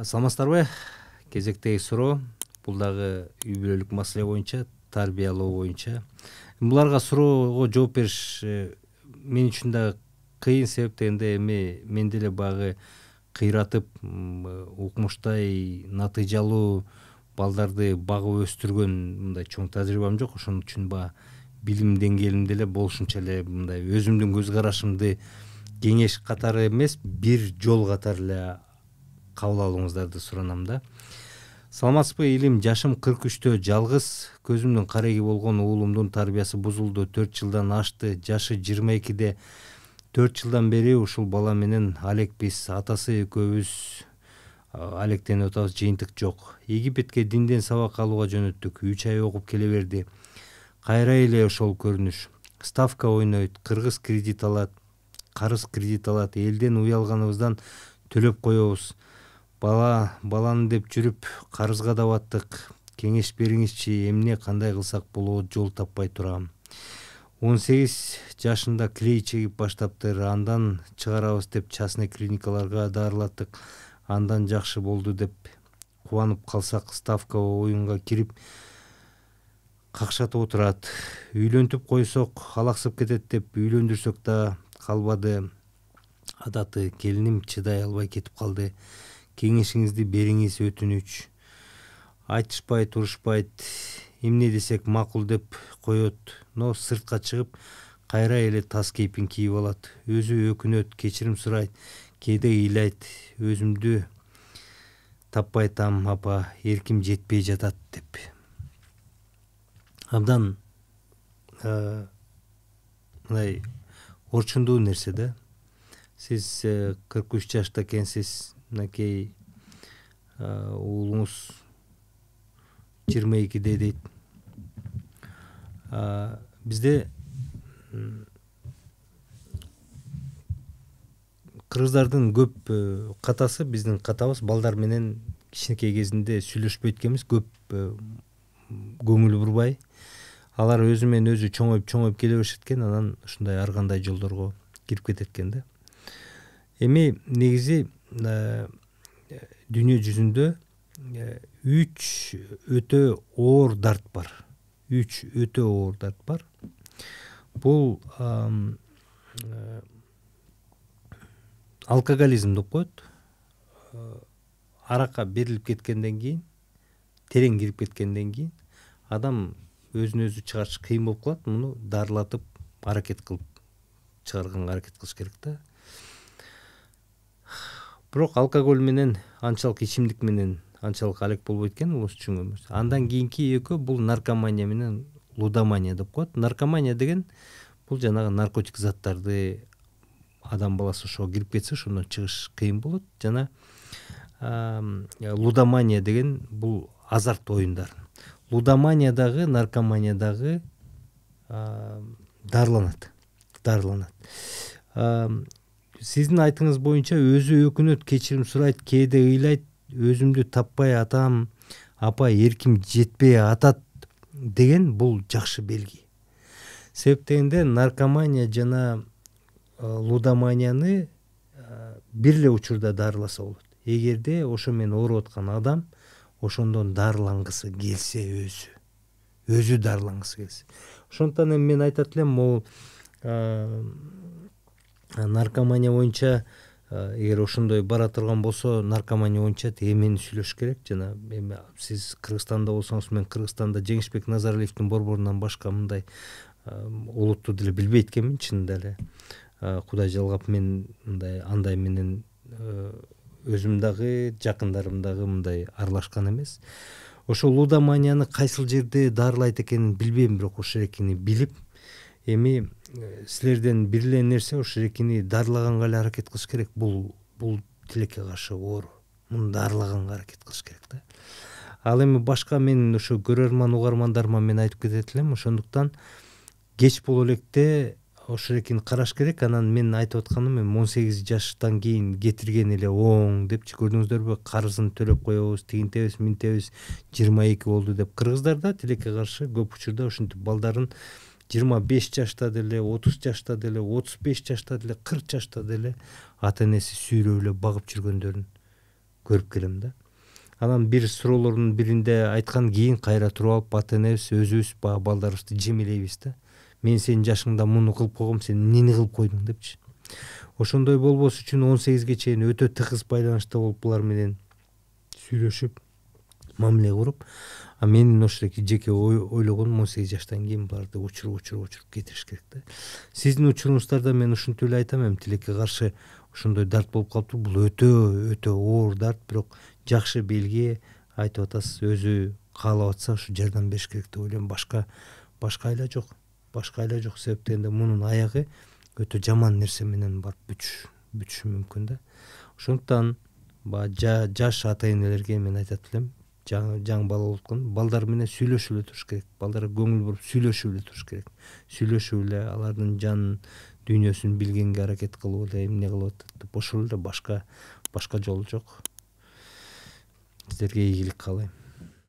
Саламатсыздарбы? Кезектеги суроо бул дагы үй бүлөлүк маселе боюнча, тарбиялоо боюнча. Буларга суроого жооп бериш мен үчүн дагы кыйын, себеп дегенде эми мен деле баягы кыйратып, укмуштай, натыйжалуу балдарды багып өстүргөн мындай чоң тажрыйбам жок. Ошон үчүн баягы билим деңгээлим деле болушунча эле мындай өзүмдүн көз карашымды кеңеш катары эмес, бир жол катары эле кабыл алууңуздарды суранам да. Саламатсызбы? Илим жашым 43-тө, жалгыз, көзүмдүн кареги болгон уулумдун тарбиясы бузулду. 4 жылдан ашты, жашы 22-де. 4 жылдан бери ушул бала менен алекпиз. Атасы экөөбүз алектенип атабыз, жыйынтык жок. Египетке динден сабак алууга жөнөттүк. 3 ай окуп келе берди. Кайра эле ошол көрүнүш. Ставка ойнойт, кыргыз кредит алат, карыз кредит алат. Элден уялганыбыздан төлөп коебуз. Баланы деп жүрүп карызга да баттык. Кеңеш бериңизчи, эмне кандай кылсак болот, жол таппай турам. 18 жашында клей чегип баштаптыр. Андан чыгарабыз деп частный клиникаларга дарылаттык. Андан жакшы болду деп кубанып калсак, ставка оюнга кирип какшатып отурат. Үйлөнтүп койсок алаксып кетет деп үйлөндүрсөк да калбады. Адаты келиним чыдай албай кетип калды. Кеңешиңизди бериңиз, өтүнүч. Айтышпайт, урушпайт, эмне десек макул деп коет. Но сыртка чыгып кайра эле таз кейпин кийип алат. Өзү өкүнөт, кечирим сурайт, кээде ыйлайт. Өзүмдү таппай атам, апа, эрким жетпей жатат деп. Абдан мындай орчундуу нерсе да. Сиз 43 жашта экенсиз, мынакей уулуңуз 22-де дейт. Бизде кыргыздардын көп катасы, биздин катабыз балдар менен кичинекей кезинде сүйлөшпөйт экенбиз, көп көңүл бурбай. Алар өзү менен өзү чоңоюп келе беришет экен, анан ушундай ар кандай жолдорго кирип кетет экен да. Эми негизи дүйнө жүзүндө 3 өтө оор дарт бар. 3 өтө оор дарт бар. Бул алкоголизм деп коет. Аракка берилип кеткенден кийин, терең кирип кеткенден кийин адам өзүн өзү чыгарыш кыйын болуп калат. Муну дарылатып, аракет кылып чыгарганга аракет кылыш керек да. Бирок алкоголь менен, анчалык ичимдик менен анчалык алек болбойт экен, ул түшүнгөнбүз. Андан кийинки экөө бул наркомания менен лудомания деп коет. Наркомания деген бул жанагы наркотик заттарды адам баласы ошого кирип кетсе, ошондон чыгыш кыйын болот. Жана лудомания деген бул азарт оюндар. Лудоманиядагы, наркоманиядагы дарыланат. Сиздин айтыңыз боюнча өзү өкүнөт, кечирим сурайт, кээде ыйлайт, өзүмдү таппай атам, апа, эрким жетпей атат деген бул жакшы белги. Себеп дегенде наркомания жана лудоманияны бир эле учурда дарыласа болот. Эгерде ошо менен ооруп аткан адам ошондон дарылангысы келсе, өзү дарылангысы келсе. Ошондон эми мен айтат элем, могу наркомания боюнча эгер ошондой бара турган болсо, наркомания боюнча эмени сүйлөш керек. Жана эми сиз Кыргызстанда болсоңуз, мен Кыргызстанда Жеңишбек Назаралиевдин борборунан башка мындай олутту деле билбейт экенмин, чынында эле. Кудай жалгап, мен мындай андай менен өзүм дагы, жакындарым дагы мындай аралашкан эмес. Ошо лудоманияны кайсыл жерде дарылайт экенин билбейм, бирок ошо эркини билип, эми силерден бир эле нерсе, ошо эркини дарылаганга эле аракет кылыш керек. Бул тилекке каршы оору. Муну дарылаганга аракет кылыш керек да. Ал эми башка мен ошо көрөрман, угармандарыма мен айтып кетет элем. Ошондуктан кеч боло электе ошо эркини караш керек. Анан мен айтып атканым, 18 жаштан кийин кетирген эле оң депчи, көрдүңүздөрбү, карызын төлөп коебуз, тигинтебиз, минтебиз, 22 болду деп. Кыргыздарда тилекке каршы көп учурда ушинтип балдарын 25 жашта деле, 30 жашта деле, 35 жашта деле, 40 жашта деле ата энеси сүйрөп эле багып жүргөндөрүн көрүп келем да. Анан бир суроолордун биринде айткан, кийин кайра туруп алып ата энебиз өзүбүз баягы балдарыбызды жемелейбиз да. Мен сенин жашыңда муну кылып койгом, сен эмнени кылып койдуң депчи. Ошондой болбош үчүн 18ге чейин өтө тыгыз байланышта болуп булар менен сүйлөшүп, мамиле куруп, менин ошол жеке ойлогонум 18 жаштан кийин буларды учуруп кетириш керек да. Сиздин учуруңуздарда мен ушинтип эле айтам, эми тилекке каршы ошондой дарт болуп калыптыр. Бул өтө оор дарт, бирок жакшы белги. Айтып атасыз, өзү каалап атса ушу жардам бериш керек деп ойлойм. Башка айла жок. Себеп дегенде мунун аягы өтө жаман нерсе менен барып бүтүшү мүмкүн да. Ошондуктан баягы жаш ата энелерге мен айтат элем, жаңы бала болуп аткан балдар менен сүйлөшүп эле туруш керек. Балдарга көңүл буруп сүйлөшүп эле туруш керек. Сүйлөшүп эле алардын жан дүйнөсүн билгенге аракет кылып эле эмне кылып атат деп, ошол эле, башка жол жок. Сиздерге ийгилик каалайм.